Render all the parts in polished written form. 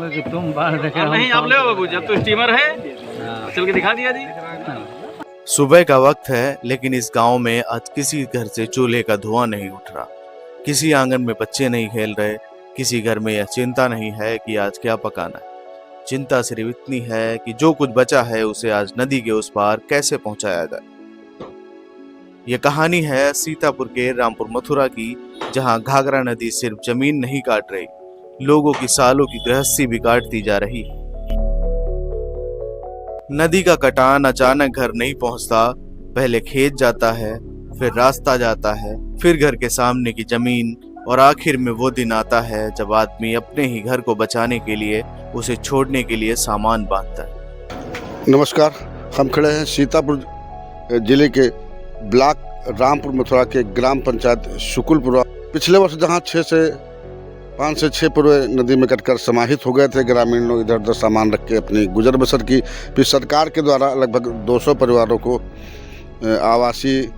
कि तुम बाहर देखे नहीं आप ले बाबू, जब तो स्टीमर है चल के दिखा दिया जी। सुबह का वक्त है, लेकिन इस गांव में आज किसी घर से चूल्हे का धुआं नहीं उठ रहा। किसी आंगन में बच्चे नहीं खेल रहे। किसी घर में यह चिंता नहीं है कि आज क्या पकाना है। चिंता सिर्फ इतनी है कि जो कुछ बचा है उसे आज नदी के उस पार कैसे पहुंचाया जाए। ये कहानी है सीतापुर के रामपुर मथुरा की, जहां घाघरा नदी सिर्फ जमीन नहीं काट रही, लोगों की सालों की गृहस्थी भी काटती जा रही है। नदी का कटान अचानक घर नहीं पहुंचता, पहले खेत जाता है, फिर रास्ता जाता है, फिर घर के सामने की जमीन, और आखिर में वो दिन आता है जब आदमी अपने ही घर को बचाने के लिए उसे छोड़ने के लिए सामान बांधता है। नमस्कार, हम खड़े हैं सीतापुर जिले के ब्लॉक रामपुर मथुरा के ग्राम पंचायत शुकुलपुरा। पिछले वर्ष जहां 5 से 6 पुरवे नदी में कटकर समाहित हो गए थे, ग्रामीण लोग इधर उधर सामान रख के अपनी गुजर बसर की। फिर सरकार के द्वारा लगभग 200 परिवारों को आवासीय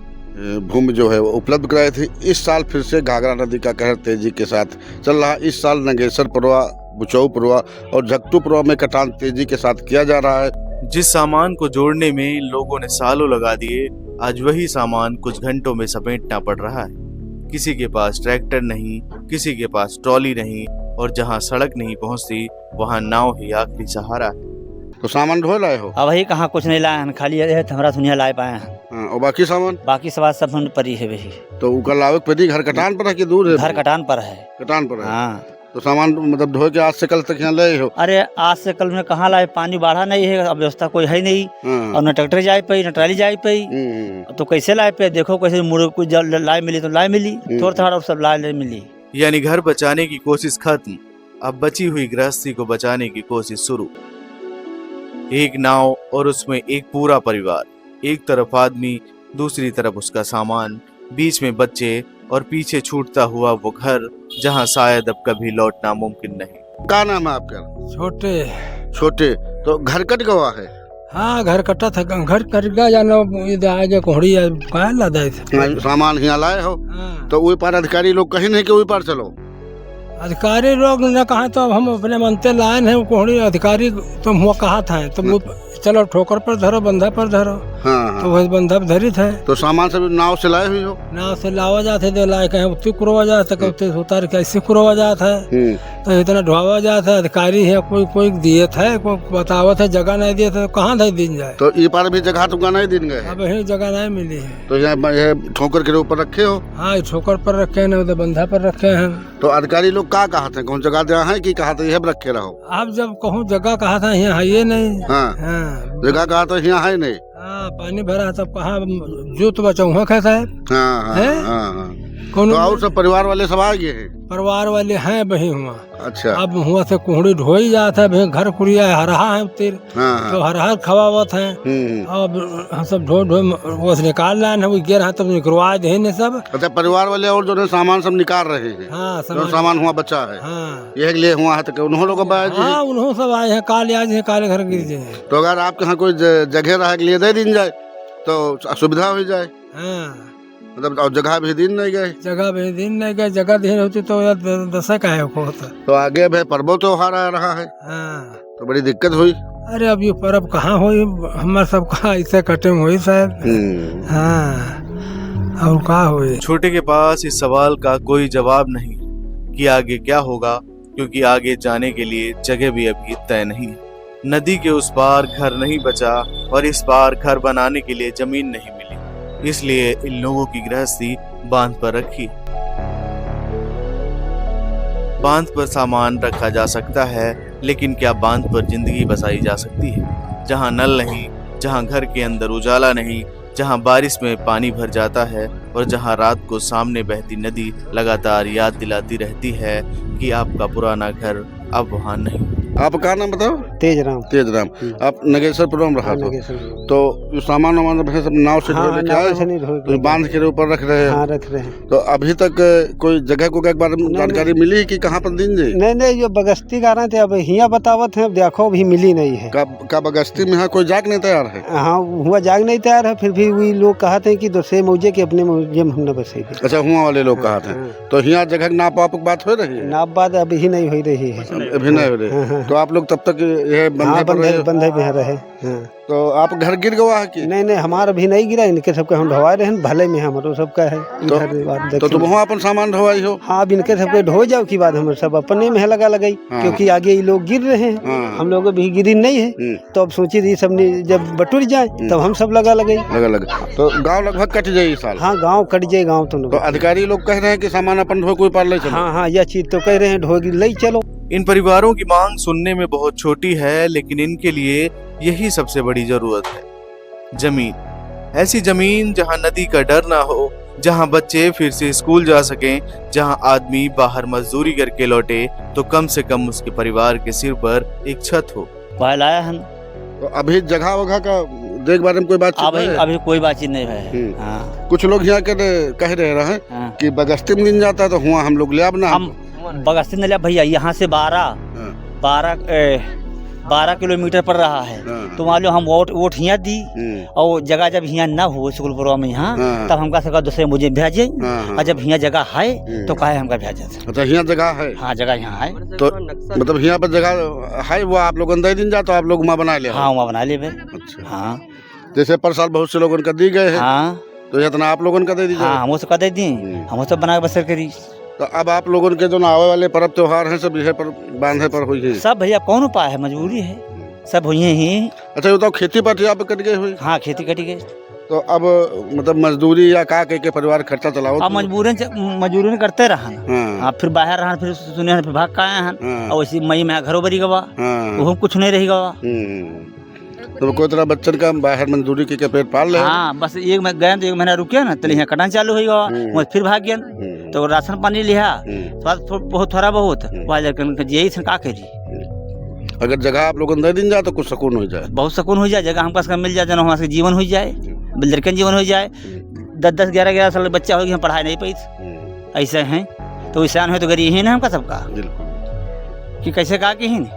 भूमि जो है वो उपलब्ध कराई थी। इस साल फिर से घाघरा नदी का कहर तेजी के साथ चल रहा है। इस साल नगेसर पुरवा, बुचऊ पुरवा और झकटू पुरवा में कटान तेजी के साथ किया जा रहा है। जिस सामान को जोड़ने में लोगों ने सालों लगा दिए, आज वही सामान कुछ घंटों में समेटना पड़ रहा है। किसी के पास ट्रैक्टर नहीं, किसी के पास ट्रॉली नहीं, और जहां सड़क नहीं पहुंचती वहां नाव ही आखिरी सहारा है। तो सामान ढो लाए हो? अब वही कहाँ कुछ नहीं लाए हैं, खाली है हमारा सुनिया लाए पाए हैं। और बाकी सामान? बाकी सब हम परी है वही। तो उकर लावे परी घर कटान पर है कि दूर है? घर कटान पर है। कटान पर है। हाँ। तो सामान मतलब ढो के आज से कल तक यहाँ ले हो? अरे आज से कल में कहाँ लाए, पानी बढ़ा नहीं है, अब व्यवस्था कोई है नहीं। हाँ। और न ट्रैक्टर जाए पाई न ट्राली जाए पाई, तो कैसे लाए पे? देखो कैसे मुड़ कुछ लाए मिली तो लाए मिली, थोड़ा थोड़ा और सब लाए मिली। यानी घर बचाने की कोशिश खत्म, अब बची हुई गृहस्थी को बचाने की कोशिश शुरू। एक नाव और उसमें एक पूरा परिवार, एक तरफ आदमी, दूसरी तरफ उसका सामान, बीच में बच्चे और पीछे छूटता हुआ वो घर जहां शायद अब कभी लौटना मुमकिन नहीं। क्या नाम है आपका? छोटे। छोटे। तो घर कट गवा है? हाँ घर कटा था, घर कट गया जाना आगे कोहड़ी का लदा थे। सामान यहाँ लाए हो? हाँ। तो वही पार अधिकारी लोग कहीं नहीं कि वही पार चलो? अधिकारी लोग न कहा, तो अब हम अपने मनते लाए हैं कोहड़ी। अधिकारी तो हुआ कहा था, तो वो चलो ठोकर पर धरो, बंधा पर धरो। हाँ। तो वही बंधा पर धरी थे। तो सामान सब नाव से लाए हुई हो? नाव से लावा जाते थे, लाए कहीं उतनी कुरवा जाता, कहीं उतार के ऐसे कुरवा जाता है, तो इतना ढुआवा जाता है। अधिकारी है कोई दिए थे, कोई बतावत है, जगह नहीं दिए थे, कहाँ थे दिन जाए। तो ये पार भी जगह तुमका नहीं दिन गए? अब यही जगह नहीं मिली है। तो यहाँ ठोकर के ऊपर रखे हो? हाँ ठोकर पर रखे हैं, उधर बंधा पर रखे हैं। तो अधिकारी लोग क्या कहा थे, कौन जगह दिया है कि कहा था यह रखे रहो? आप जब कहूँ जगह कहा था, यहाँ है ये नहीं। हाँ। हाँ। जगह कहा तो यहाँ है नहीं। हाँ पानी भरा तब कहाँ जो तो बचाऊ कैसा है। हाँ हाँ, है? हाँ, हाँ। कौन तो और सब परिवार वाले सब आ गए हैं? परिवार वाले हैं वही हुआ। अच्छा। अब हुआ से कुहड़ी ढोई जाता है, घर कुड़िया हरहा है उतर। हाँ। तो हरहा खवावत है। अब हम सब ढो वो निकाल लाए हैं, गिर है तब निकलवा दे ने सब। अच्छा परिवार वाले और जो सामान सब निकाल रहे हैं? हाँ जो सामान हुआ बच्चा है। हाँ ये लिए हुआ है तो उन्होंने लोग आए? हाँ उन्होंने सब आए हैं, काले आज है, काले घर गिर जाए। तो अगर आपके यहाँ कोई जगह रहे के लिए दे दिन जाए तो सुविधा हो जाए। हाँ मतलब और जगह भी दिन नहीं गए? जगह भी दिन नहीं गए, जगह दिन होती तो दशा का है होता। तो आगे भाई पर्वो त्योहार आ रहा है। हाँ। तो बड़ी दिक्कत हुई। अरे अब ये पर्व कहाँ हुई, हमारे सब कहाँ ऐसे कटे हुई शायद। हाँ और क्या हुई। छोटे के पास इस सवाल का कोई जवाब नहीं कि आगे क्या होगा, क्योंकि आगे जाने के लिए जगह भी अभी तय नहीं है। नदी के उस पार घर नहीं बचा और इस पार घर बनाने के लिए जमीन नहीं मिली, इसलिए इन लोगों की गृहस्थी बांध पर रखी। बांध पर सामान रखा जा सकता है, लेकिन क्या बांध पर जिंदगी बसाई जा सकती है? जहां नल नहीं, जहां घर के अंदर उजाला नहीं, जहां बारिश में पानी भर जाता है और जहां रात को सामने बहती नदी लगातार याद दिलाती रहती है कि आपका पुराना घर अब वहां नहीं। आपका नाम बताओ? तेज राम। आप नगेश्वरपुर में रहा था, तो जो सामान वामान रखे सब नाव से ढो लेके आए तो बांध के ऊपर रख रहे हैं? रख रहे हैं। तो अभी तक कोई जगह को एक बार जानकारी मिली कि कहाँ पर दिन जी? नहीं, जो बगस्ती गा रहे थे अब हियाँ बतावत है, अब देखो अभी मिली नहीं है। का बगस्ती में कोई जाग नहीं तैयार है? हाँ, हुआ जाग नहीं तैयार है, फिर भी वही लोग कहते हैं कि दूसरे मौजे के अपने मौजे में हमने बसे। अच्छा, हुआ वाले लोग कहते हैं। तो यहाँ जगह नाप वाप बात हो रही है? नाप बात अभी नहीं हो रही है, अभी नहीं हो रही। तो आप लोग तब तक ये बंधे में रहे। तो आप घर गिर गया है कि नहीं? हमारा भी नहीं गिरा, इनके सबके हम ढोवा रहे हैं, भले में हमारो सबका है। तो तुम वहाँ अपन सामान ढोवाई हो? हाँ, अब इनके सबके ढो जाओ की बात, हम सब अपने में लगा लगाई, क्योंकि आगे ये लोग गिर रहे हैं, हम लोग भी गिरी नहीं है। तो अब सोची थी सबने जब बटुर जाए तब हम सब लगा लगाई। तो गाँव लगभग कट जाए इस साल? हाँ, गाँव कट जाए। गाँव तो अधिकारी लोग कह रहे हैं कि सामान अपन ढो कोई पार ले चलो। हाँ, यह चीज तो कह रहे हैं, ढोगी ले चलो। इन परिवारों की मांग सुनने में बहुत छोटी है, लेकिन इनके लिए यही सबसे बड़ी जरूरत है, जमीन। ऐसी जमीन जहां नदी का डर ना हो, जहां बच्चे फिर से स्कूल जा सकें, जहां आदमी बाहर मजदूरी करके लौटे तो कम से कम उसके परिवार के सिर पर एक छत हो। लाया हम। तो अभी जगह वगह का देख बारे में कोई बात? अभी कोई बातचीत नहीं है। हाँ। कुछ लोग यहाँ के कह रहे हैं कि बगस्ती में दिन जाता है तो हुआ हम लोग ले अब ना। हम बगस्ती न लिया भैया, यहाँ से 12 किलोमीटर पर रहा है। तो मान लो हम वोट हिया दी और जगह जब हिया न हो सुकुलपुरा में यहाँ, तब हमका सरकार दूसरे मुझे भेजे, और जब हिया जगह है तो कहे हमका भेजा। अच्छा, हिया जगह है? हाँ, जगह यहाँ है। तो मतलब हिया पर जगह है, वो आप लोग अंदर दिन जाते, आप लोग वहाँ बना ले? हाँ, वहाँ बना ले। अच्छा। हाँ, जैसे पर साल बहुत से लोगों का दी गए हैं। हाँ, तो इतना आप लोगों का दे दीजिए। हाँ, हम उसको दे दी, हम उसको बना के बसर करी। तो अब आप लोगों के जो आवे वाले पर्व त्योहार हैं सब यह पर बांधे पर हुई है? सब भैया कौन उपाय है, मजबूरी है, सब हुई ही। अच्छा, बताओ, खेती पाती आप कट गई हुई? हाँ, खेती कट गई। तो अब मतलब मजदूरी या का के परिवार खर्चा चलाओ? अब मजबूरन करते रहा। हाँ, फिर बाहर रहा, फिर सुने फिर भाग का आए हैं, और इसी मई में घरों बरी गवा, वो कुछ नहीं रही गवा। तो कोई तरह बच्चन का बाहर मजदूरी के पेट पाल ले? हाँ, बस एक महीना रुके ना, तो यहाँ कटान चालू हो गया, फिर भाग गया। तो राशन पानी लिया, बहुत थोड़ा बहुत यही का करी। अगर जगह आप लोग अंदर दिन जाए तो कुछ सुकून हो जाए, बहुत सुकून हो जाए, जगह हमको मिल जाए, जन हमारे जीवन हो जाए, लड़कन जीवन हो जाए। 10-10, 11-11 साल बच्चा हो गया, हम पढ़ाई नहीं पाई, ऐसे हैं। तो ईशान है तो गरीब ही ना हमका सबका, कि कैसे का की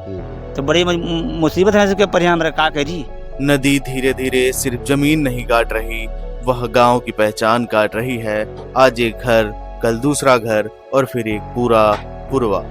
तो बड़ी मुसीबत है इसके पर हम का करी। नदी धीरे धीरे सिर्फ जमीन नहीं काट रही, वह गांव की पहचान काट रही है। आज एक घर, कल दूसरा घर, और फिर एक पूरा पुरवा।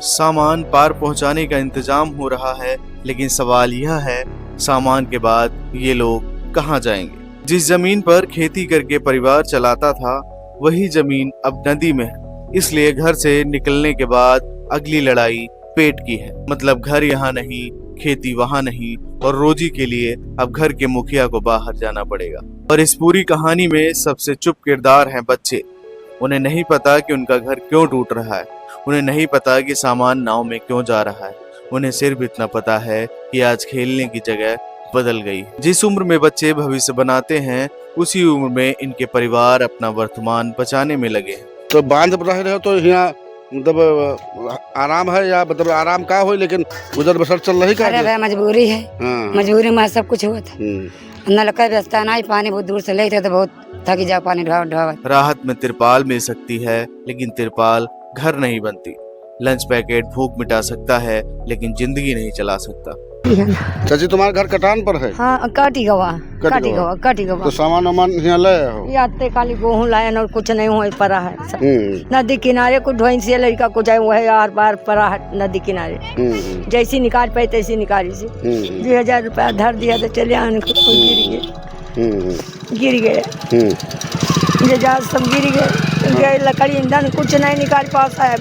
सामान पार पहुंचाने का इंतजाम हो रहा है, लेकिन सवाल यह है, सामान के बाद ये लोग कहां जाएंगे? जिस जमीन पर खेती करके परिवार चलाता था, वही जमीन अब नदी में है। इसलिए घर से निकलने के बाद अगली लड़ाई पेट की है। मतलब घर यहाँ नहीं, खेती वहाँ नहीं, और रोजी के लिए अब घर के मुखिया को बाहर जाना पड़ेगा। और इस पूरी कहानी में सबसे चुप किरदार हैं बच्चे। उन्हें नहीं पता कि उनका घर क्यों टूट रहा है, उन्हें नहीं पता कि सामान नाव में क्यों जा रहा है। उन्हें सिर्फ इतना पता है कि आज खेलने की जगह बदल गई। जिस उम्र में बच्चे भविष्य बनाते हैं, उसी उम्र में इनके परिवार अपना वर्तमान बचाने में लगे हैं। तो बांध रह रहे हो तो यहाँ मतलब आराम है, या मतलब आराम का हो, लेकिन गुजर बसर चल रही का? अरे मजबूरी है। मजबूरी में सब कुछ हुआ था। नलका व्यवस्था नहीं, पानी बहुत दूर से ले थे, तो बहुत थकी जाओ पानी ढोवा। राहत में तिरपाल मिल सकती है, लेकिन तिरपाल घर नहीं बनती। लंच पैकेट भूख मिटा सकता है, लेकिन जिंदगी नहीं चला सकता। चाची, तुम्हारा घर कटान पर है? हाँ, काटी गवा। तो सामान वामान यहाँ ले हो? याते खाली गेहूँ लायन और कुछ नहीं हुआ पड़ा है। नदी किनारे कुछ ढोइन से लड़का कुछ है, वह आर पार पड़ा है नदी किनारे। जैसी निकाल पाई तैसी निकाली से 2000 रुपया धर दिया, तो चले आने गिर गए सब गिर गए। लकड़ी ईंधन कुछ नहीं निकाल पाता है,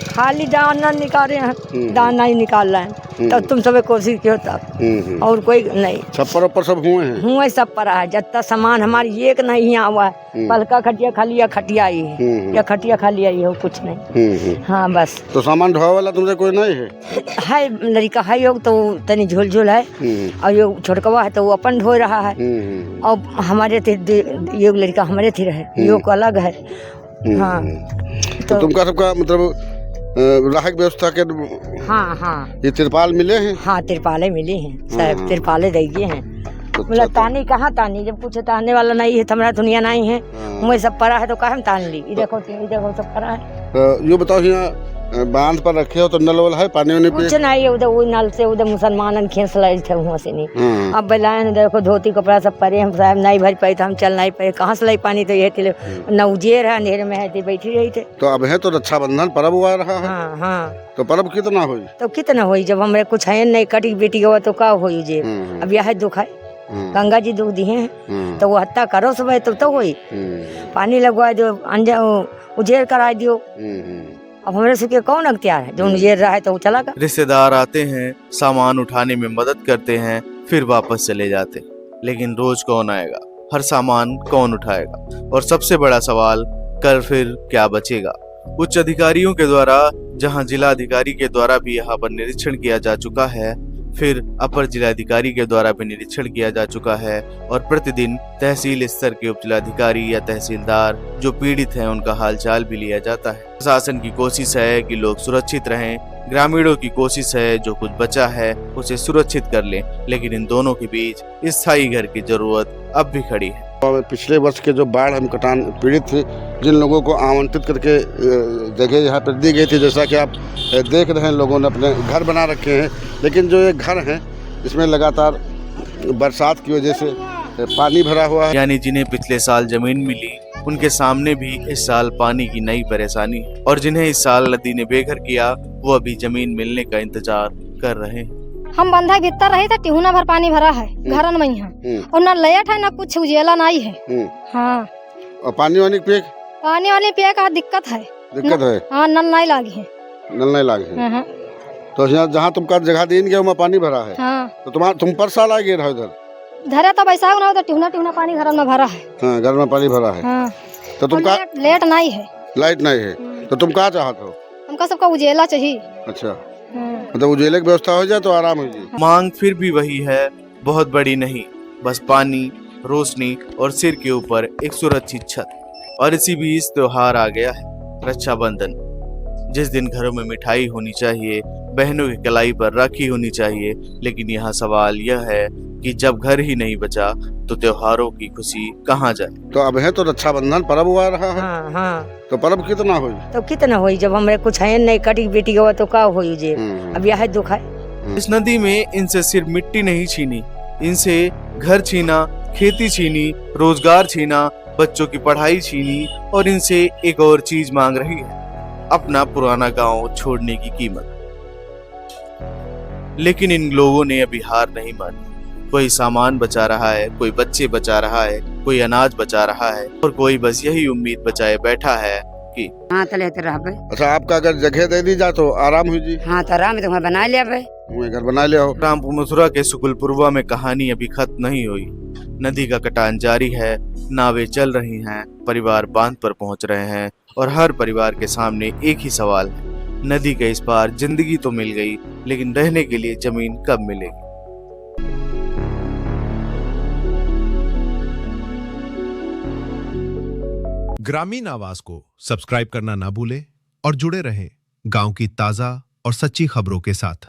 खाली दाना निकाल रहे हैं, दाना ही निकाल रहे हैं। तो तुम सब कोशिश क्यों तब, और कोई नहीं। छप्पर ऊपर सब हुए सब पड़ा है, जितना सामान हमारी एक नहीं हुआ है। पलका खटिया खाली या खटिया ही है, या खटिया खाली आई हो, कुछ नहीं। हाँ, बस। तो सामान ढोवा वाला तुमसे कोई नहीं है? लड़का है योग तो तनी झोल झोल है, और योग छोटकवा है तो वो अपन ढो रहा है। और हमारे योग लड़का हमारे थी रहे, योग अलग है। हाँ, तो तुमका सबका मतलब राहत व्यवस्था के हाँ हाँ ये तिरपाल मिले हैं? हाँ तिरपाले मिली हैं, सब तिरपाले देगी हैं। बोला तानी कहाँ तानी, जब कुछ तानने वाला नहीं है, हमारा दुनिया नहीं है, मुझे सब पड़ा है तो कहाँ हम तान ली। ये देखो सब पड़ा है। ये बताओ यहाँ बांध पर रखे हो तो नल वल है, पानी वानी कुछ नहीं है उधर, वो नल से उधर मुसलमान खींच लाई थे वहाँ से नहीं। अब बेलायन देखो धोती कपड़ा सब परे, हम साहब नहीं भर पाए तो हम चल नहीं पाए, कहाँ से लाई पानी, तो ये न उजेर है अंधेरे में है तो बैठी रही थे। तो अब है तो रक्षाबंधन पर्व हुआ रहा है। हाँ हाँ तो पर्व कितना हुई? तो कितना हुई, जब हमारे कुछ है नहीं, कटी बेटी हुआ तो का हुई जे। अब यह दुख है, गंगा जी दुख दिए हैं तो वो हत्या करो सब तो हुई, पानी लगवा दो, उजेर करा दियो। अब हमारे से कौन अख्तियार है, जो उजेर रहा है तो वो चला गया। रिश्तेदार आते हैं, सामान उठाने में मदद करते हैं, फिर वापस चले जाते हैं। लेकिन रोज कौन आएगा, हर सामान कौन उठाएगा, और सबसे बड़ा सवाल कल फिर क्या बचेगा। उच्च अधिकारियों के द्वारा, जहां जिला अधिकारी के द्वारा भी यहाँ पर निरीक्षण किया जा चुका है, फिर अपर जिलाधिकारी के द्वारा भी निरीक्षण किया जा चुका है, और प्रतिदिन तहसील स्तर के उप जिलाधिकारी या तहसीलदार जो पीड़ित हैं उनका हालचाल भी लिया जाता है। प्रशासन की कोशिश है कि लोग सुरक्षित रहें, ग्रामीणों की कोशिश है जो कुछ बचा है उसे सुरक्षित कर लें, लेकिन इन दोनों के बीच स्थायी घर की जरूरत अब भी खड़ी है। पिछले वर्ष के जो बाढ़ हम कटान पीड़ित थे, जिन लोगों को आवंटित करके जगह यहाँ पर दी गई थी, जैसा कि आप देख रहे हैं, लोगों ने अपने घर बना रखे हैं, लेकिन जो ये घर हैं इसमें लगातार बरसात की वजह से पानी भरा हुआ है। यानी जिन्हें पिछले साल जमीन मिली, उनके सामने भी इस साल पानी की नई परेशानी है, और जिन्हें इस साल नदी ने बेघर किया वो अभी जमीन मिलने का इंतजार कर रहे हैं। हम बंधा भीतर रहे थे, टिहुना भर पानी भरा है घरन में यहाँ, और न लेट है न कुछ उजेला नहीं है। हाँ, और पानी वानी पिए का दिक्कत है। हाँ, नल नहीं लागी है। नल नहीं लागे है। तो यहाँ जहाँ तुमका जगह दिन गया वहाँ पानी भरा है। हाँ। तो तुम पर साल आ गए रहो इधर? धरे तो वैसा ना, तो टिहुना पानी घर में भरा है। हाँ, घर में पानी भरा है। हाँ। तो तुम का लेट नहीं है, लाइट नहीं है, तो तुम कहाँ चाहते हो? हमका सबका उजेला चाहिए। अच्छा, मतलब उजेले की व्यवस्था हो जाए तो आराम हो जाए। मांग फिर भी वही है, बहुत बड़ी नहीं, बस पानी, रोशनी और सिर के ऊपर एक सुरक्षित छत। और इसी बीच त्योहार आ गया है, रक्षाबंधन, जिस दिन घरों में मिठाई होनी चाहिए, बहनों की कलाई पर राखी होनी चाहिए। लेकिन यहाँ सवाल यह है कि जब घर ही नहीं बचा तो त्योहारों की खुशी कहाँ जाए। तो अब है तो रक्षाबंधन पर्व हुआ रहा है। हाँ हाँ तो पर्व कितना हुई? तो कितना हुई, जब हमारे कुछ है नहीं, कटी बेटी हुआ तो का हुई जे। अब यह दुख है। इस नदी में इनसे सिर्फ मिट्टी नहीं छीनी, इनसे घर छीना, खेती छीनी, रोजगार छीना, बच्चों की पढ़ाई छीनी, और इनसे एक और चीज मांग रही है, अपना पुराना गांव छोड़ने की कीमत। लेकिन इन लोगों ने अभी हार नहीं मानी। कोई सामान बचा रहा है, कोई बच्चे बचा रहा है, कोई अनाज बचा रहा है, और कोई बस यही उम्मीद बचाए बैठा है कि हाँ तले तो रह। अच्छा, आपका अगर जगह दे दी जाए तो आराम हुई जी? हाँ तो आराम तो बना लिया भाई, घर बना लिया हो। रामपुर मथुरा के सुकुलपुरवा में कहानी अभी खत्म नहीं हुई। नदी का कटान जारी है, नावें चल रही हैं, परिवार बांध पर पहुंच रहे हैं, और हर परिवार के सामने एक ही सवाल है, नदी के इस पार जिंदगी तो मिल गई, लेकिन रहने के लिए जमीन कब मिलेगी। ग्रामीण आवाज को सब्सक्राइब करना ना भूलें और जुड़े रहें गांव की ताजा और सच्ची खबरों के साथ।